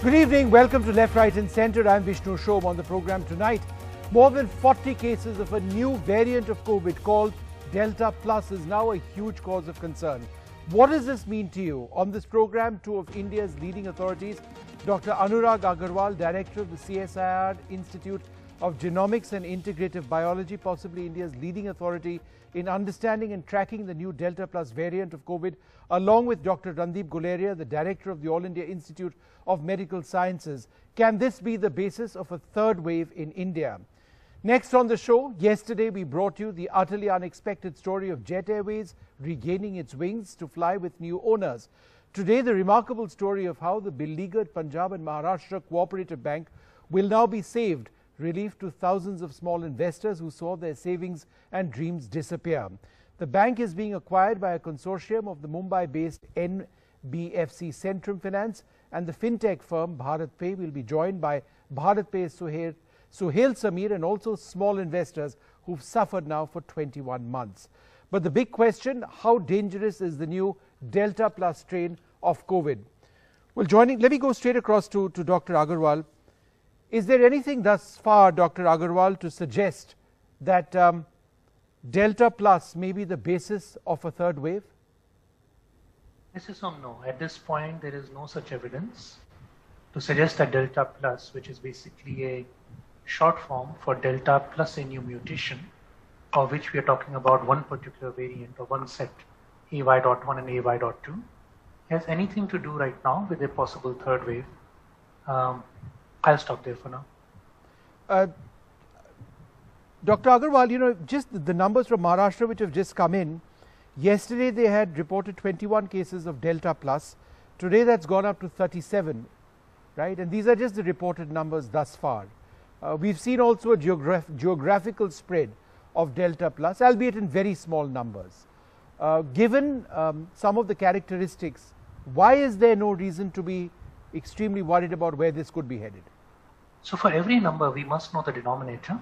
Good evening. Welcome to Left, Right and Centre. I'm Vishnu Shom. On the program tonight, more than 40 cases of a new variant of COVID called Delta Plus is now a huge cause of concern. What does this mean to you? On this program, two of India's leading authorities, Dr. Anurag Agarwal, Director of the CSIR Institute of Genomics and Integrative Biology, possibly India's leading authority in understanding and tracking the new Delta Plus variant of COVID, along with Dr. Randeep Guleria, the Director of the All India Institute of Medical Sciences. Can this be the basis of a third wave in India? Next on the show, yesterday we brought you the utterly unexpected story of Jet Airways regaining its wings to fly with new owners. Today, the remarkable story of how the beleaguered Punjab and Maharashtra Cooperative Bank will now be saved, relief to thousands of small investors who saw their savings and dreams disappear. The bank is being acquired by a consortium of the Mumbai-based NBFC Centrum Finance, and the fintech firm Bharat Pay will be joined by Bharat Pay's Suhail Samir and also small investors who've suffered now for 21 months. But the big question, how dangerous is the new Delta Plus strain of COVID? Well, let me go straight across to Dr. Agarwal. Is there anything thus far, Dr. Agarwal, to suggest that Delta Plus may be the basis of a third wave? Mrs. Om, no. At this point, there is no such evidence to suggest that Delta Plus, which is basically a short form for Delta plus a new mutation, of which we are talking about one particular variant or one set, AY.1 and AY.2, has anything to do right now with a possible third wave. I'll stop there for now. Dr. Agarwal, just the numbers from Maharashtra which have just come in, yesterday they had reported 21 cases of Delta Plus. Today that's gone up to 37, right? And these are just the reported numbers thus far. We've seen also a geographical spread of Delta Plus, albeit in very small numbers. Given some of the characteristics, why is there no reason to be extremely worried about where this could be headed? So for every number, we must know the denominator.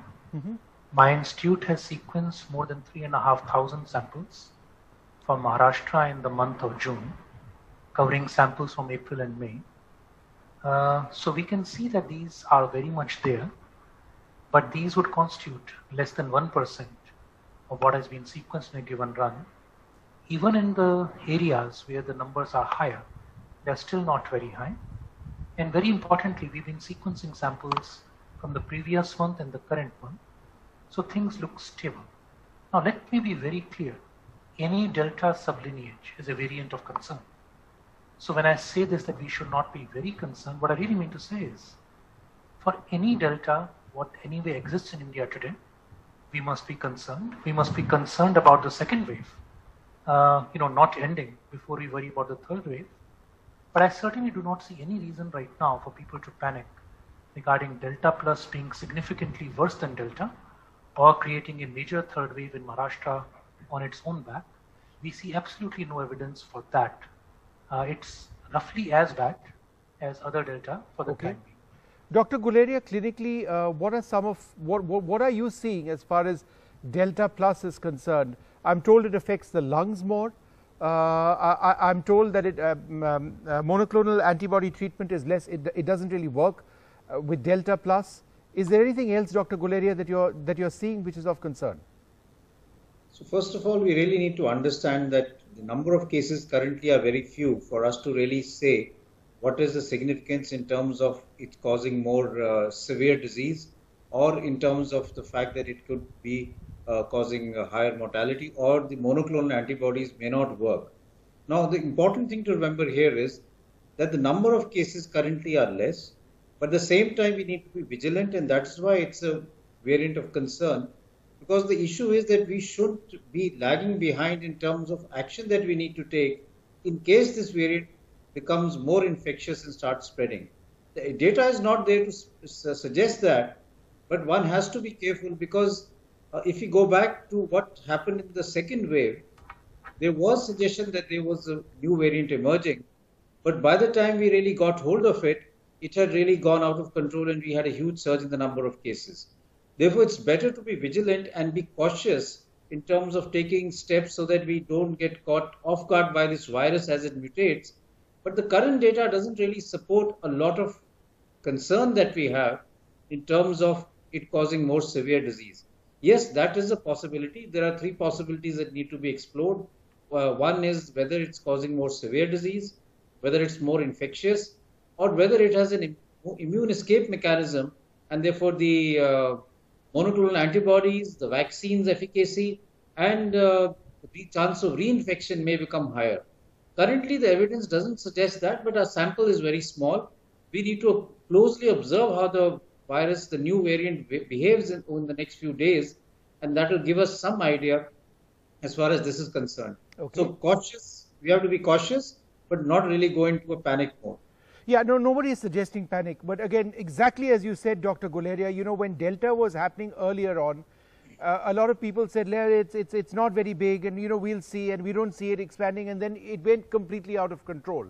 My institute has sequenced more than 3,500 samples from Maharashtra in the month of June, covering samples from April and May. So we can see that these are very much there, but these would constitute less than 1% of what has been sequenced in a given run. Even in the areas where the numbers are higher, they're still not very high. And very importantly, we've been sequencing samples from the previous month and the current month. So things look stable. Now let me be very clear. Any Delta sublineage is a variant of concern. So when I say this, that we should not be very concerned, what I really mean to say is, for any Delta, what anyway exists in India today, we must be concerned. We must be concerned about the second wave, not ending before we worry about the third wave. But I certainly do not see any reason right now for people to panic regarding Delta Plus being significantly worse than Delta or creating a major third wave in Maharashtra on its own back. We see absolutely no evidence for that. It's roughly as bad as other Delta for the time being. Dr. Guleria, clinically, what are you seeing as far as Delta Plus is concerned? I'm told it affects the lungs more. I'm told that monoclonal antibody treatment is less. It doesn't really work with Delta Plus. Is there anything else, Dr. Guleria, that you're seeing which is of concern? So first of all, we really need to understand that the number of cases currently are very few for us to really say what is the significance in terms of it causing more severe disease, or in terms of the fact that it could be causing a higher mortality, or the monoclonal antibodies may not work. Now, the important thing to remember here is that the number of cases currently are less, but at the same time we need to be vigilant, and that's why it's a variant of concern, because the issue is that we should be lagging behind in terms of action that we need to take in case this variant becomes more infectious and starts spreading. The data is not there to suggest that, but one has to be careful, because if you go back to what happened in the second wave, there was suggestion that there was a new variant emerging, but by the time we really got hold of it, it had really gone out of control and we had a huge surge in the number of cases. Therefore, it's better to be vigilant and be cautious in terms of taking steps so that we don't get caught off guard by this virus as it mutates. But the current data doesn't really support a lot of concern that we have in terms of it causing more severe disease. Yes, that is a possibility. There are three possibilities that need to be explored. One is whether it's causing more severe disease, whether it's more infectious, or whether it has an immune escape mechanism, and therefore the monoclonal antibodies, the vaccine's efficacy, and the chance of reinfection may become higher. Currently, the evidence doesn't suggest that, but our sample is very small. We need to closely observe how the virus, the new variant, behaves in the next few days, and that will give us some idea as far as this is concerned. Okay. So cautious, we have to be cautious, but not really go into a panic mode. Yeah, no, nobody is suggesting panic. But again, exactly as you said, Dr. Guleria, you know, when Delta was happening earlier on, a lot of people said, it's not very big, and, you know, we'll see, and we don't see it expanding, and then it went completely out of control.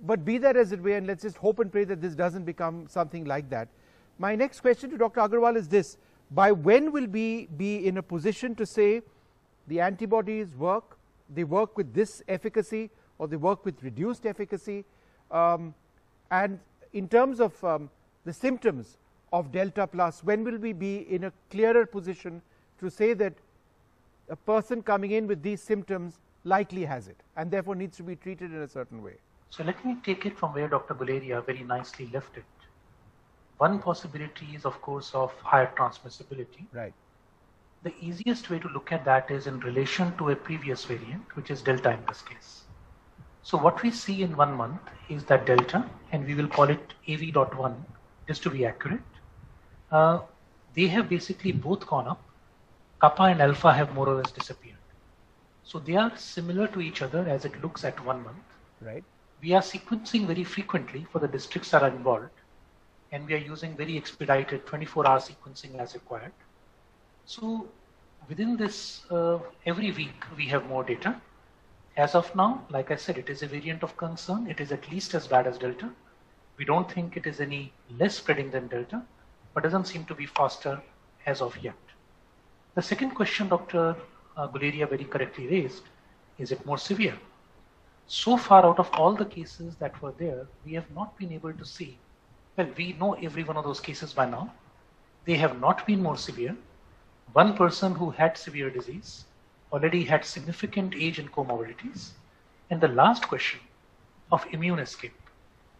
But be that as it may, and let's just hope and pray that this doesn't become something like that. My next question to Dr. Agarwal is this: by when will we be in a position to say the antibodies work, they work with this efficacy, or they work with reduced efficacy? And in terms of the symptoms of Delta Plus, when will we be in a clearer position to say that a person coming in with these symptoms likely has it, and therefore needs to be treated in a certain way? So let me take it from where Dr. Guleria very nicely left it. One possibility is, of course, of higher transmissibility. Right. The easiest way to look at that is in relation to a previous variant, which is Delta in this case. So what we see in 1 month is that Delta, and we will call it AV.1, just to be accurate, they have basically both gone up. Kappa and Alpha have more or less disappeared. So they are similar to each other as it looks at 1 month. Right. We are sequencing very frequently for the districts that are involved, and we are using very expedited 24-hour sequencing as required. So within this, every week we have more data. As of now, like I said, it is a variant of concern. It is at least as bad as Delta. We don't think it is any less spreading than Delta, but doesn't seem to be faster as of yet. The second question Dr. Guleria very correctly raised, is it more severe? So far, out of all the cases that were there, we have not been able to see. Well, we know every one of those cases by now. They have not been more severe. One person who had severe disease already had significant age and comorbidities. And the last question of immune escape.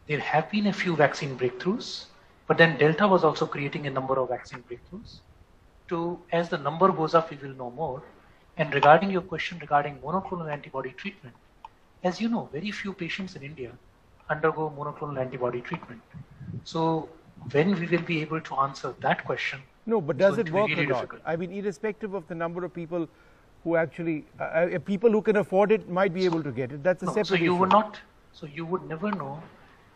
There have been a few vaccine breakthroughs, but then Delta was also creating a number of vaccine breakthroughs. As the number goes up, we will know more. And regarding your question regarding monoclonal antibody treatment, as you know, very few patients in India undergo monoclonal antibody treatment. So when we will be able to answer that question? No, but does it work really or not? difficult. I mean, irrespective of the number of people who actually, people who can afford it might be able to get it. That's a separate issue. So you would never know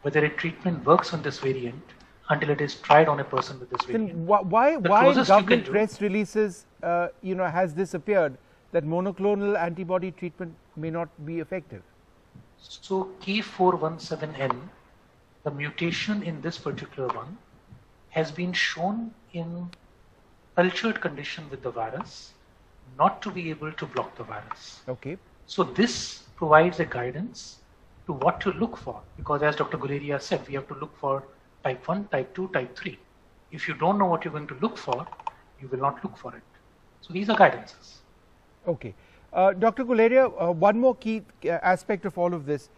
whether a treatment works on this variant until it is tried on a person with this variant. Then why in government press releases, has this appeared that monoclonal antibody treatment may not be effective? So K417N, the mutation in this particular one, has been shown in cultured condition with the virus not to be able to block the virus. Okay. So this provides a guidance to what to look for, because as Dr. Guleria said, we have to look for type 1, type 2, type 3. If you don't know what you're going to look for, you will not look for it. So these are guidances. Okay. Dr. Guleria, one more key aspect of all of this.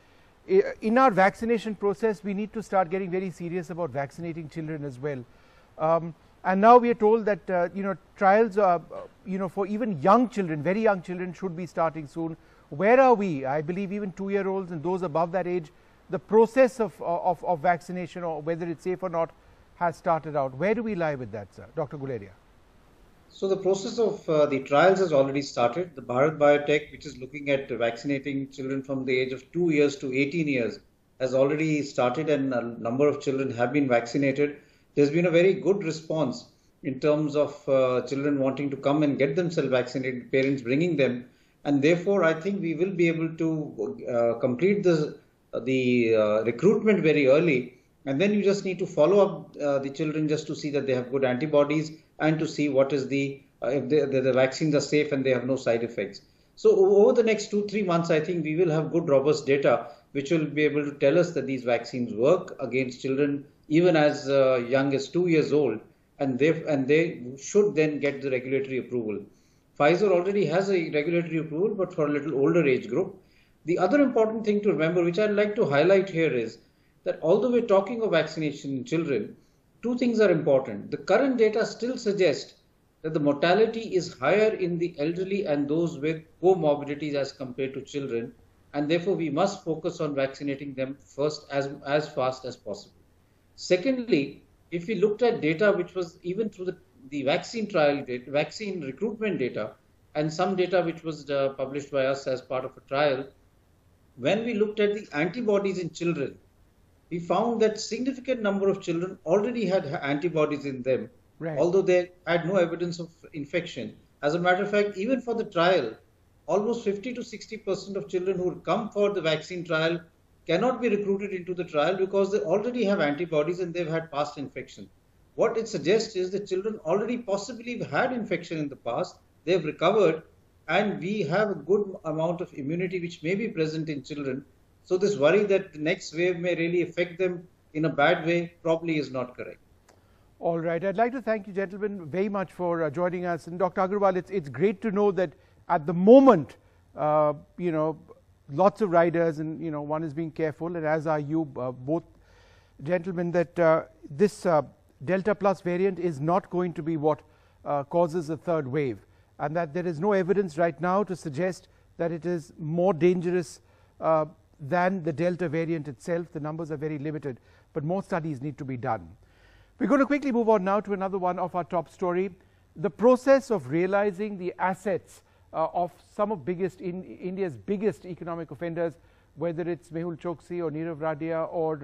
In our vaccination process, we need to start getting very serious about vaccinating children as well. And now we are told that, trials, for even young children, very young children should be starting soon. Where are we? I believe even 2-year-olds and those above that age, the process of vaccination, or whether it's safe or not, has started out. Where do we lie with that, sir? Dr. Guleria. So the process of the trials has already started. The Bharat Biotech, which is looking at vaccinating children from the age of 2 years to 18 years, has already started, and a number of children have been vaccinated. There's been a very good response in terms of children wanting to come and get themselves vaccinated, parents bringing them. And therefore, I think we will be able to complete the recruitment very early. And then you just need to follow up the children just to see that they have good antibodies, and to see what is if the vaccines are safe and they have no side effects. So over the next 2-3 months, I think we will have good robust data which will be able to tell us that these vaccines work against children even as young as 2 years old, and they should then get the regulatory approval. Pfizer already has a regulatory approval, but for a little older age group. The other important thing to remember, which I'd like to highlight here, is that although we're talking of vaccination in children, two things are important. The current data still suggests that the mortality is higher in the elderly and those with comorbidities as compared to children, and therefore we must focus on vaccinating them first as fast as possible. Secondly, if we looked at data which was even through the vaccine trial data, vaccine recruitment data, and some data which was published by us as part of a trial, when we looked at the antibodies in children, we found that significant number of children already had antibodies in them, Right. although they had no evidence of infection. As a matter of fact, even for the trial, almost 50 to 60% of children who come for the vaccine trial cannot be recruited into the trial because they already have antibodies and they've had past infection. What it suggests is that children already possibly had infection in the past, they've recovered, and we have a good amount of immunity which may be present in children. So this worry that the next wave may really affect them in a bad way probably is not correct. All right. I'd like to thank you, gentlemen, very much for joining us. And Dr. Agarwal, it's great to know that at the moment, lots of riders, and one is being careful, and as are you both gentlemen, that this Delta Plus variant is not going to be what causes a third wave, and that there is no evidence right now to suggest that it is more dangerous than the Delta variant itself. The numbers are very limited, but more studies need to be done. We're going to quickly move on now to another one of our top story. The process of realizing the assets of some of India's biggest economic offenders, whether it's Mehul Choksi or Nirav Radia or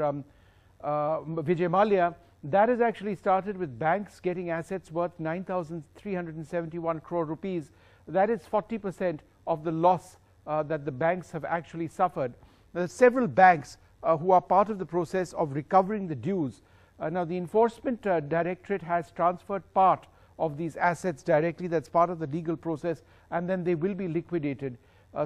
Vijay Mallya, that has actually started with banks getting assets worth 9,371 crore rupees. That is 40% of the loss that the banks have actually suffered. There are several banks who are part of the process of recovering the dues. Now, the Enforcement Directorate has transferred part of these assets directly. That's part of the legal process, and then they will be liquidated.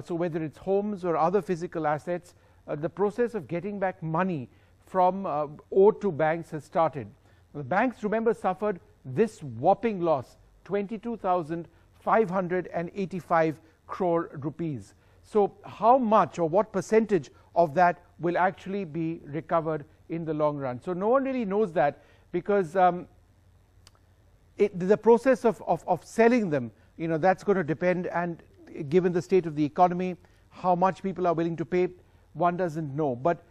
So whether it's homes or other physical assets, the process of getting back money from owed to banks has started. The banks, remember, suffered this whopping loss, 22,585 crore rupees. So how much or what percentage of that will actually be recovered in the long run? So no one really knows that, because the process of selling them, that's going to depend, and given the state of the economy, how much people are willing to pay, one doesn't know. But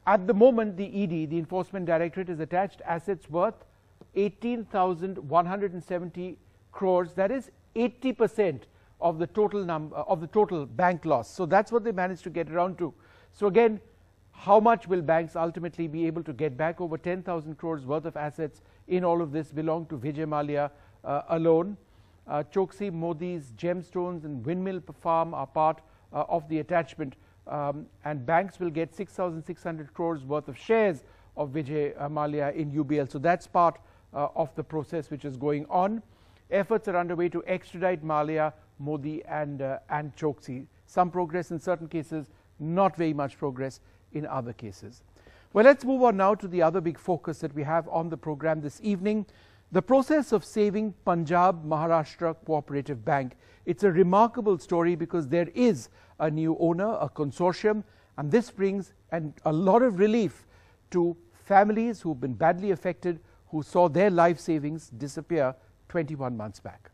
at the moment, the ED, the Enforcement Directorate, has attached assets worth 18,170 crores. That is 80% of the total bank loss. So that's what they managed to get around to. So again, how much will banks ultimately be able to get back? Over 10,000 crores worth of assets in all of this belong to Vijay Mallya alone. Choksi, Modi's Gemstones and Windmill Farm are part of the attachment, and banks will get 6,600 crores worth of shares of Vijay Mallya in UBL. So that's part of the process which is going on. Efforts are underway to extradite Mallya, Modi and Choksi. Some progress in certain cases, not very much progress in other cases. Well, let's move on now to the other big focus that we have on the program this evening, the process of saving Punjab Maharashtra Cooperative Bank. It's a remarkable story because there is a new owner, a consortium, and this brings a lot of relief to families who've been badly affected, who saw their life savings disappear 21 months back.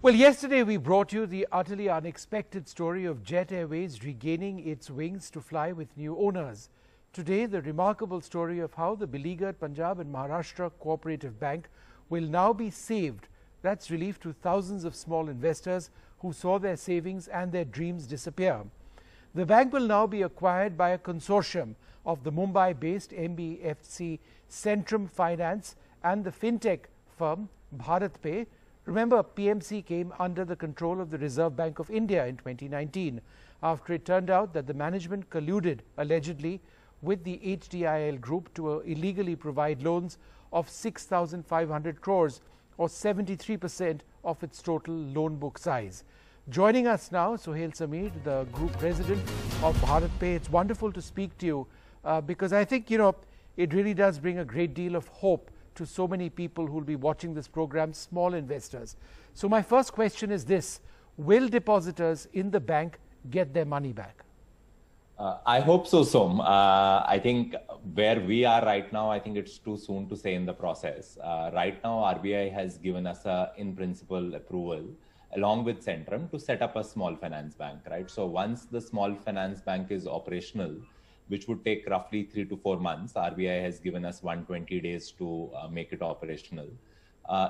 Well, yesterday we brought you the utterly unexpected story of Jet Airways regaining its wings to fly with new owners. Today, the remarkable story of how the beleaguered Punjab and Maharashtra Cooperative Bank will now be saved. That's relief to thousands of small investors who saw their savings and their dreams disappear. The bank will now be acquired by a consortium of the Mumbai-based MBFC Centrum Finance and the fintech firm BharatPe. Remember, PMC came under the control of the Reserve Bank of India in 2019 after it turned out that the management colluded, allegedly, with the HDIL group to illegally provide loans of 6,500 crores or 73% of its total loan book size. Joining us now, Sohail Sameer, the Group President of BharatPe. It's wonderful to speak to you because I think, it really does bring a great deal of hope to so many people who will be watching this program, small investors. So my first question is this: will depositors in the bank get their money back? I hope so, Som. I think where we are right now, I think it's too soon to say in the process. Right now, RBI has given us a in-principle approval along with Centrum to set up a small finance bank, right? So once the small finance bank is operational, which would take roughly 3 to 4 months, RBI has given us 120 days to make it operational.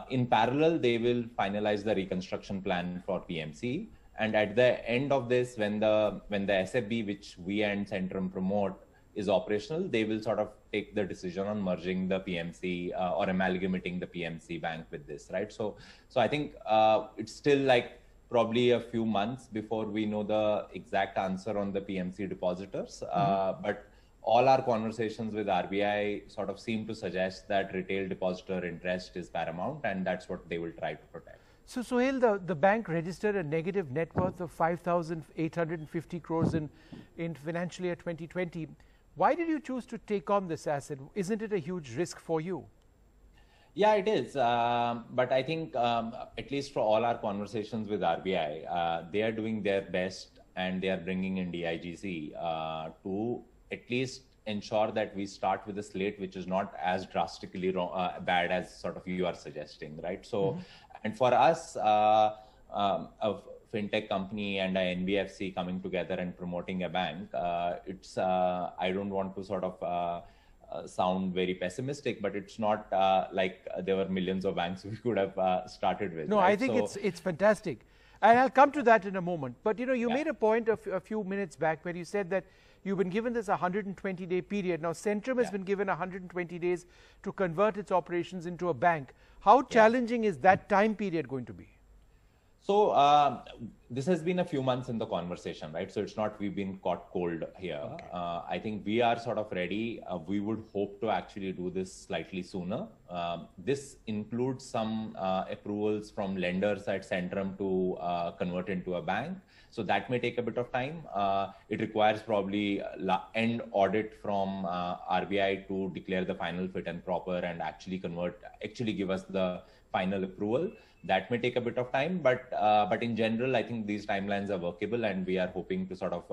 In parallel, they will finalize the reconstruction plan for PMC. And at the end of this, when the SFB, which we and Centrum promote, is operational, they will sort of take the decision on merging the PMC or amalgamating the PMC bank with this, right? So I think it's still like probably a few months before we know the exact answer on the PMC depositors. But all our conversations with RBI sort of seem to suggest that retail depositor interest is paramount, and that's what they will try to protect. So, Sohail, the bank registered a negative net worth of 5,850 crores in financial year 2020. Why did you choose to take on this asset? Isn't it a huge risk for you? Yeah, it is. But I think at least for all our conversations with RBI, they are doing their best and they are bringing in DIGC to at least ensure that we start with a slate which is not as drastically bad as sort of you are suggesting, right? So, and for us, a fintech company and a NBFC coming together and promoting a bank, it's, I don't want to sort of sound very pessimistic, but it's not like there were millions of banks we could have started with. No, right? I think it's fantastic. And I'll come to that in a moment. But, you made a point a few minutes back where you said that you've been given this 120-day period. Now, Centrum has been given 120 days to convert its operations into a bank. How challenging is that time period going to be? So this has been a few months in the conversation, right? So it's not we've been caught cold here. Okay. I think we are sort of ready. We would hope to actually do this slightly sooner. This includes some approvals from lenders at Centrum to convert into a bank. So that may take a bit of time. It requires probably end audit from RBI to declare the final fit and proper and actually give us the final approval. That may take a bit of time, but in general, I think these timelines are workable, and we are hoping to sort of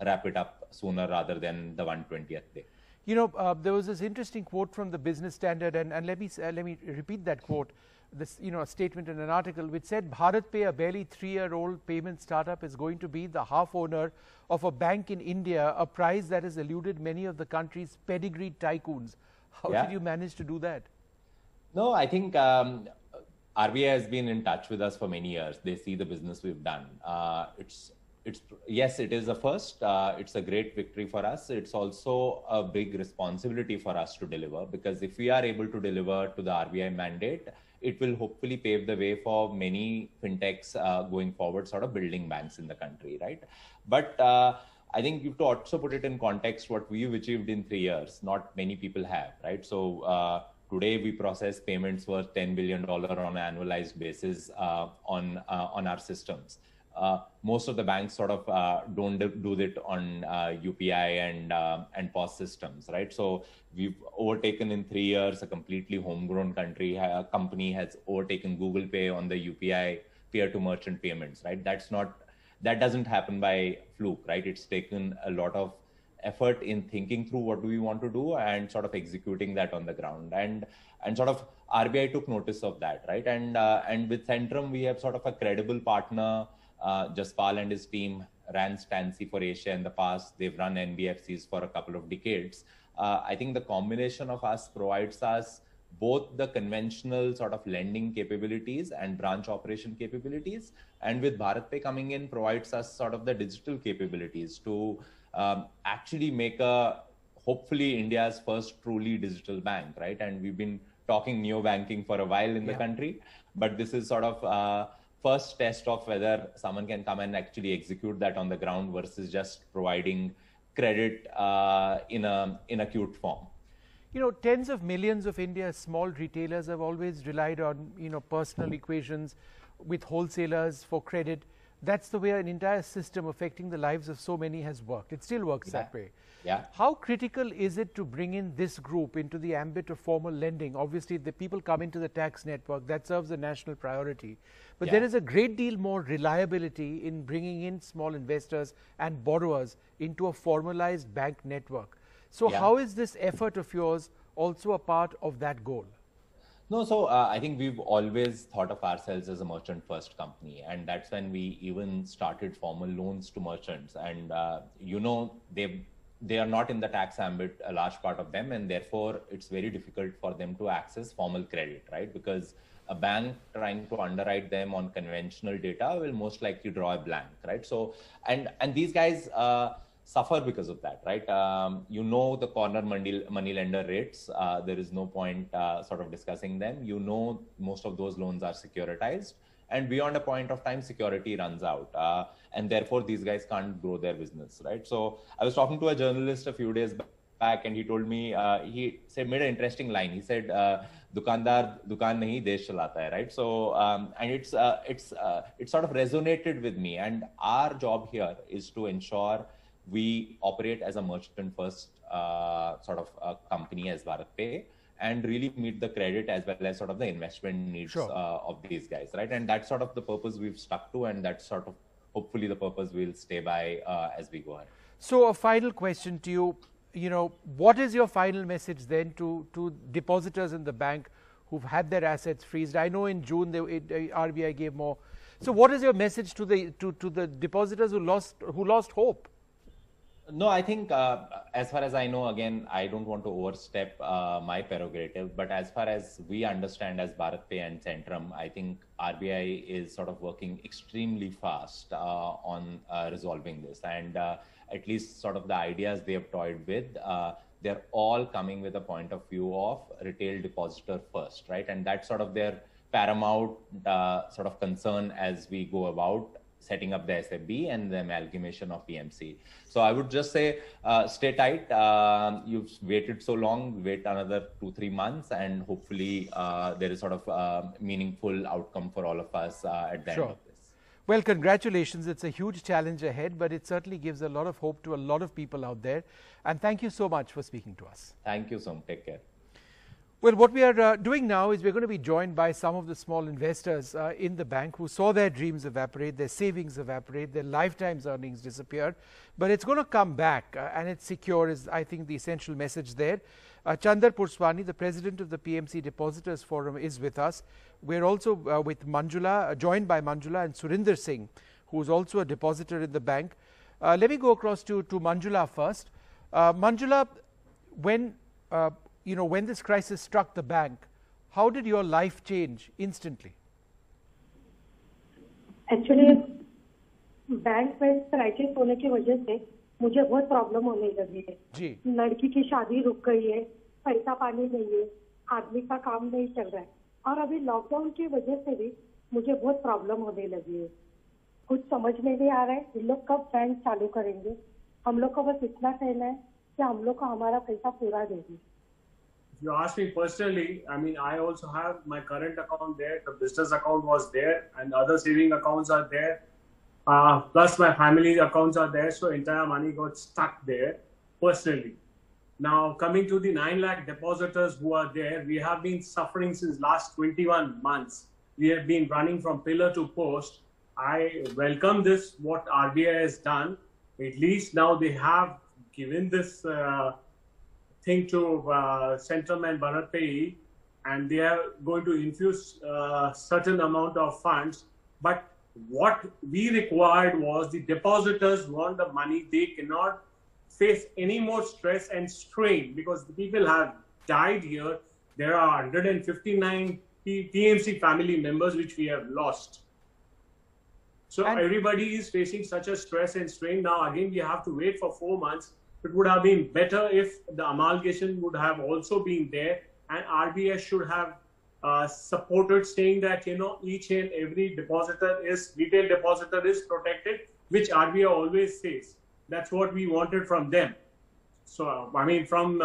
wrap it up sooner rather than the 120th day. There was this interesting quote from the Business Standard, and let me repeat that quote. This, a statement in an article which said, BharatPe, a barely 3-year-old payment startup, is going to be the half owner of a bank in India, a prize that has eluded many of the country's pedigreed tycoons. How did you manage to do that? No, I think RBI has been in touch with us for many years. They see the business we've done. Yes, it is a first. It's a great victory for us. It's also a big responsibility for us to deliver, because if we are able to deliver to the RBI mandate, it will hopefully pave the way for many fintechs going forward, sort of building banks in the country, right? But I think you have to also put it in context what we've achieved in 3 years. Not many people have, right? So today we process payments worth $10 billion on an annualized basis on our systems. Most of the banks sort of don't do it on UPI and POS systems, right? So we've overtaken in 3 years a completely homegrown company has overtaken Google Pay on the UPI peer-to-merchant payments, right? That doesn't happen by fluke, right? It's taken a lot of effort in thinking through what do we want to do and sort of executing that on the ground. And sort of RBI took notice of that, right? And with Centrum, we have sort of a credible partner. Jaspal and his team ran Stancy for Asia in the past. They've run NBFCs for a couple of decades. I think the combination of us provides us both the conventional sort of lending capabilities and branch operation capabilities. And with BharatPe coming in, provides us sort of the digital capabilities to actually make hopefully India's first truly digital bank, right? And we've been talking neo-banking for a while in the country, but this is sort of first test of whether someone can come and actually execute that on the ground versus just providing credit in acute form. Tens of millions of India's small retailers have always relied on, personal equations with wholesalers for credit. that's the way an entire system affecting the lives of so many has worked. It still works that way. Yeah. How critical is it to bring in this group into the ambit of formal lending? Obviously, the people come into the tax network, that serves a national priority. But there is a great deal more reliability in bringing in small investors and borrowers into a formalized bank network. So how is this effort of yours also a part of that goal? No, so I think we've always thought of ourselves as a merchant first company, and that's when we even started formal loans to merchants. And they are not in the tax ambit, a large part of them, and therefore it's very difficult for them to access formal credit, right? Because a bank trying to underwrite them on conventional data will most likely draw a blank, right? So, and these guys suffer because of that, right? The corner money lender rates, there is no point sort of discussing them. Most of those loans are securitized, and beyond a point of time, security runs out. And therefore, these guys can't grow their business, right? So I was talking to a journalist a few days back, and he told me, he made an interesting line. He said, "Dukandar dukaan nahi desh chalata hai," right? So, and it's sort of resonated with me. And our job here is to ensure we operate as a merchant first sort of company as BharatPe, and really meet the credit as well as sort of the investment needs of these guys, right? And that's sort of the purpose we've stuck to, and that's sort of hopefully the purpose we'll stay by as we go ahead. So a final question to you, what is your final message then to depositors in the bank who've had their assets freezed? I know in June RBI gave more. So what is your message to the depositors who lost hope? No, I think as far as I know, again, I don't want to overstep my prerogative, but as far as we understand as BharatPe and Centrum, I think RBI is sort of working extremely fast on resolving this. And at least sort of the ideas they have toyed with, they're all coming with a point of view of retail depositor first, right? And that's sort of their paramount sort of concern as we go about setting up the SFB and the amalgamation of PMC. So I would just say, stay tight. You've waited so long, wait another 2-3 months, and hopefully there is sort of a meaningful outcome for all of us at the end of this. Well, congratulations. It's a huge challenge ahead, but it certainly gives a lot of hope to a lot of people out there. And thank you so much for speaking to us. Thank you, Som. Take care. Well, what we are doing now is we're going to be joined by some of the small investors in the bank who saw their dreams evaporate, their savings evaporate, their lifetime's earnings disappear. But it's going to come back and it's secure is, I think, the essential message there. Chandar Purswani, the president of the PMC Depositors Forum, is with us. We're also with Manjula, joined by Manjula and Surinder Singh, who is also a depositor in the bank. Let me go across to Manjula first. Manjula, when this crisis struck the bank, how did your life change instantly? Actually, bank में crisis होने की वजह से मुझे बहुत problem होने लगी है जी। लड़की की शादी रुक गई है, पैसा पानी नहीं है, आदमी का काम नहीं चल रहा है, और अभी लॉकडाउन की वजह से भी मुझे बहुत प्रॉब्लम होने लगी है। कुछ समझ में नहीं आ रहा है, इन लोग कब बैंक चालू करेंगे। हम लोग को बस इतना कहना है कि हम लोग को हमारा पैसा पूरा दे दीजिए। You ask me personally, I mean, I also have my current account there, the business account was there, and other saving accounts are there. Plus my family accounts are there, so entire money got stuck there personally. Now, coming to the 9 lakh depositors who are there, we have been suffering since last 21 months. We have been running from pillar to post. I welcome this, what RBI has done. At least now they have given this thing to Centrum and BharatPe, and they are going to infuse certain amount of funds. But what we required was the depositors want the money. They cannot face any more stress and strain because the people have died here. There are 159 PMC family members which we have lost. So everybody is facing such a stress and strain. Now again, we have to wait for 4 months. It would have been better if the amalgamation would have also been there, and RBI should have supported, saying that each and every retail depositor is protected, which RBI always says. That's what we wanted from them. So I mean, from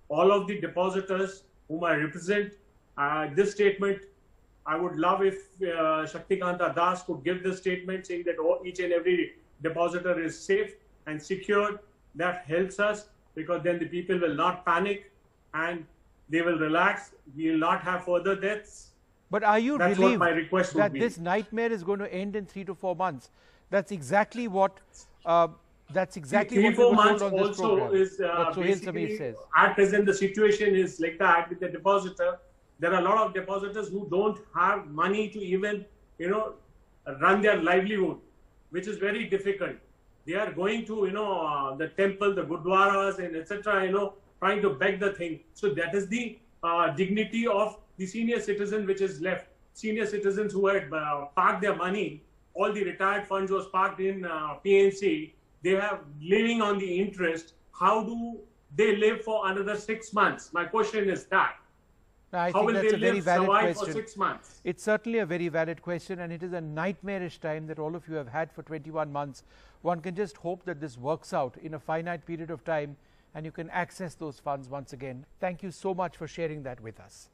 all of the depositors whom I represent, this statement I would love if Shaktikanta Das could give the statement saying that each and every depositor is safe and secured. That helps us, because then the people will not panic and they will relax. We will not have further deaths. But are you That's relieved what my request would that be. this nightmare is going to end in 3 to 4 months? That's exactly what what we were told on this program. Is, what Sohail Sameer says. At present, the situation is like that with the depositor. There are a lot of depositors who don't have money to even, run their livelihood, which is very difficult. They are going to, the temple, the gurdwaras, and etc. Trying to beg the thing. So that is the dignity of the senior citizen which is left. Senior citizens who had parked their money, all the retired funds was parked in PNC. They have living on the interest. How do they live for another 6 months? My question is that. I How think will that's they a very valid survive question. for 6 months? It's certainly a very valid question, and it is a nightmarish time that all of you have had for 21 months. One can just hope that this works out in a finite period of time and you can access those funds once again. Thank you so much for sharing that with us.